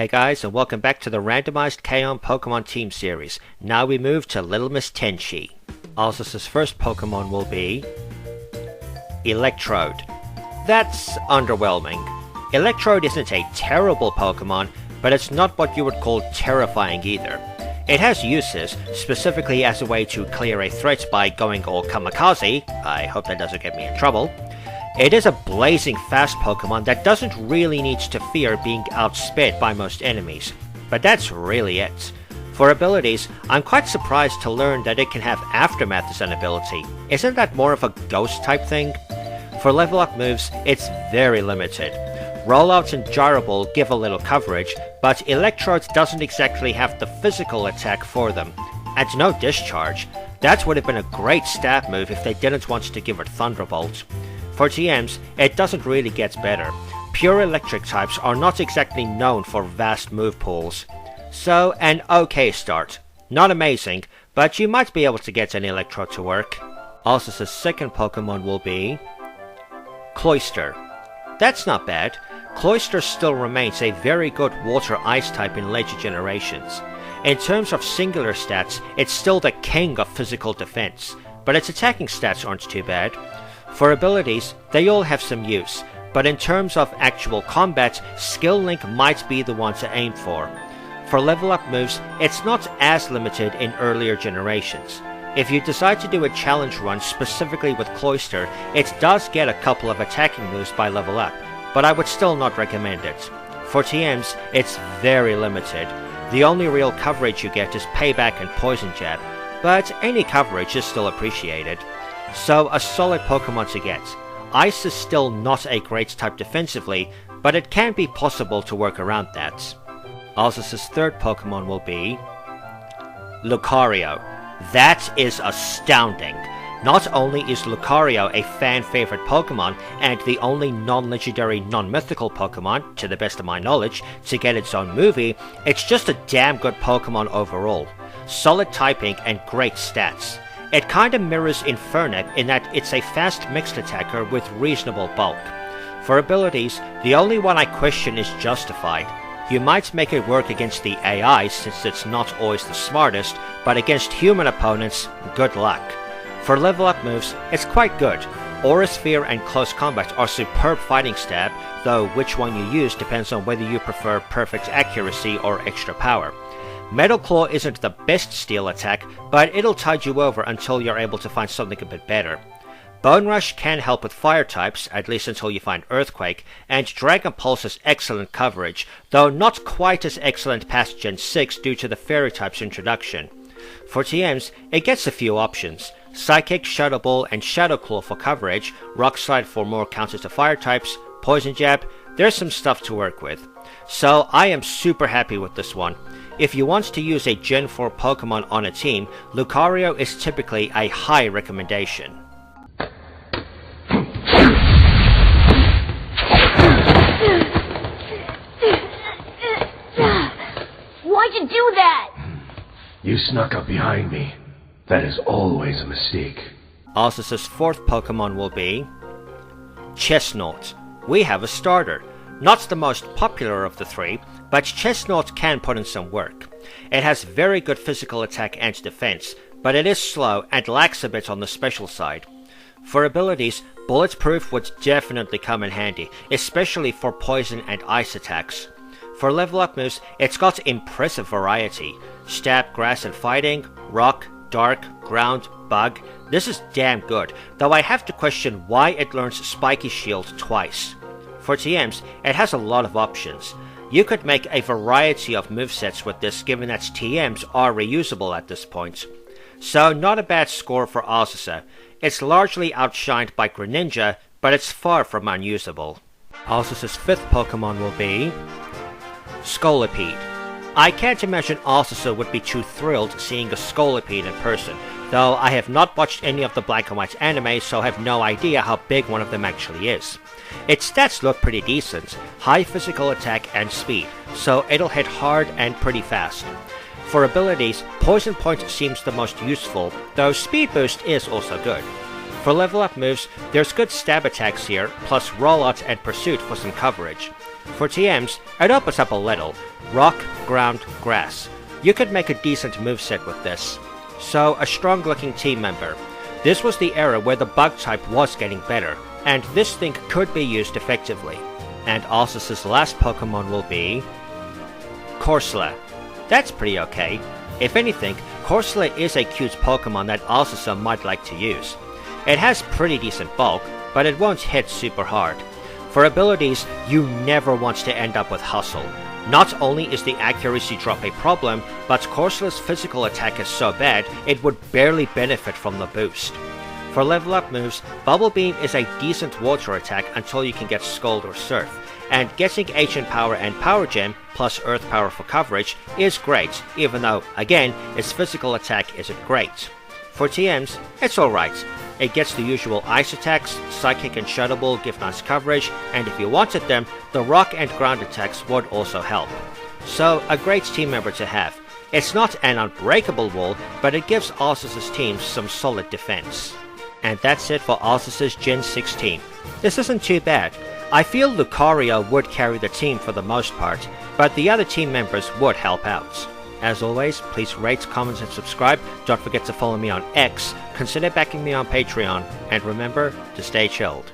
Hey guys, and welcome back to the randomized K-On! Pokemon Team Series. Now we move to Little Miss Tenchi. Azusa's first Pokemon will be Electrode. That's underwhelming. Electrode isn't a terrible Pokemon, but it's not what you would call terrifying either. It has uses, specifically as a way to clear a threat by going all kamikaze. I hope that doesn't get me in trouble. It is a blazing fast Pokemon that doesn't really need to fear being outsped by most enemies, but that's really it. For abilities, I'm quite surprised to learn that it can have Aftermath as an ability. Isn't that more of a ghost type thing? For level up moves, it's very limited. Rollouts and Gyro Ball give a little coverage, but Electrode doesn't exactly have the physical attack for them, and no discharge. That would have been a great stab move if they didn't want to give it Thunderbolt. For TMs, it doesn't really get better. Pure electric types are not exactly known for vast move pools. So, an okay start. Not amazing, but you might be able to get an Electrode to work. Azusa's second Pokemon will be Cloyster. That's not bad. Cloyster still remains a very good water-ice type in later generations. In terms of singular stats, it's still the king of physical defense, but its attacking stats aren't too bad. For abilities, they all have some use, but in terms of actual combat, Skill Link might be the one to aim for. For level up moves, it's not as limited in earlier generations. If you decide to do a challenge run specifically with Cloyster, it does get a couple of attacking moves by level up, but I would still not recommend it. For TMs, it's very limited. The only real coverage you get is Payback and Poison Jab, but any coverage is still appreciated. So a solid Pokemon to get. Ice is still not a great type defensively, but it can be possible to work around that. Azusa's third Pokemon will be Lucario. That is astounding. Not only is Lucario a fan-favorite Pokemon, and the only non-legendary, non-mythical Pokemon, to the best of my knowledge, to get its own movie, it's just a damn good Pokemon overall. Solid typing and great stats. It kinda mirrors Infernape in that it's a fast mixed attacker with reasonable bulk. For abilities, the only one I question is Justified. You might make it work against the AI since it's not always the smartest, but against human opponents, good luck. For level up moves, it's quite good. Aura Sphere and Close Combat are superb fighting stab, though which one you use depends on whether you prefer perfect accuracy or extra power. Metal Claw isn't the best steel attack, but it'll tide you over until you're able to find something a bit better. Bone Rush can help with fire types, at least until you find Earthquake, and Dragon Pulse has excellent coverage, though not quite as excellent past Gen 6 due to the Fairy type's introduction. For TMs, it gets a few options. Psychic, Shadow Ball, and Shadow Claw for coverage, Rock Slide for more counters to fire types, Poison Jab, there's some stuff to work with. So I am super happy with this one. If you want to use a Gen 4 Pokemon on a team, Lucario is typically a high recommendation. Why'd you do that? You snuck up behind me. That is always a mistake. Azusa's fourth Pokemon will be Chestnut. We have a starter. Not the most popular of the three, but Chestnut can put in some work. It has very good physical attack and defense, but it is slow and lacks a bit on the special side. For abilities, Bulletproof would definitely come in handy, especially for poison and ice attacks. For level up moves, it's got impressive variety. Stab, Grass and Fighting, Rock, Dark, Ground, Bug. This is damn good, though I have to question why it learns Spiky Shield twice. For TMs, it has a lot of options. You could make a variety of movesets with this given that TMs are reusable at this point. So not a bad score for Azusa. It's largely outshined by Greninja, but it's far from unusable. Azusa's fifth Pokemon will be Scolipede. I can't imagine Azusa would be too thrilled seeing a Scolipede in person, though I have not watched any of the black and white anime, so I have no idea how big one of them actually is. Its stats look pretty decent, high physical attack and speed, so it'll hit hard and pretty fast. For abilities, Poison Point seems the most useful, though Speed Boost is also good. For level up moves, there's good stab attacks here, plus Rollout and Pursuit for some coverage. For TMs, it opens up a little. Rock, ground, grass. You could make a decent moveset with this. So, a strong looking team member. This was the era where the bug type was getting better, and this thing could be used effectively. And Azusa's last Pokemon will be... Corsola. That's pretty okay. If anything, Corsola is a cute Pokemon that Azusa might like to use. It has pretty decent bulk, but it won't hit super hard. For abilities, you never want to end up with Hustle. Not only is the accuracy drop a problem, but Corsola's physical attack is so bad it would barely benefit from the boost. For level up moves, Bubble Beam is a decent water attack until you can get Scald or Surf, and getting Ancient Power and Power Gem plus Earth Power for coverage is great, even though, again, its physical attack isn't great. For TMs, it's alright. It gets the usual ice attacks, Psychic and Shadow Ball give nice coverage, and if you wanted them, the rock and ground attacks would also help. So, a great team member to have. It's not an unbreakable wall, but it gives Azusa's teams some solid defense. And that's it for Azusa's Gen 6 team. This isn't too bad. I feel Lucario would carry the team for the most part, but the other team members would help out. As always, please rate, comment and subscribe. Don't forget to follow me on X, consider backing me on Patreon, and remember to stay chilled.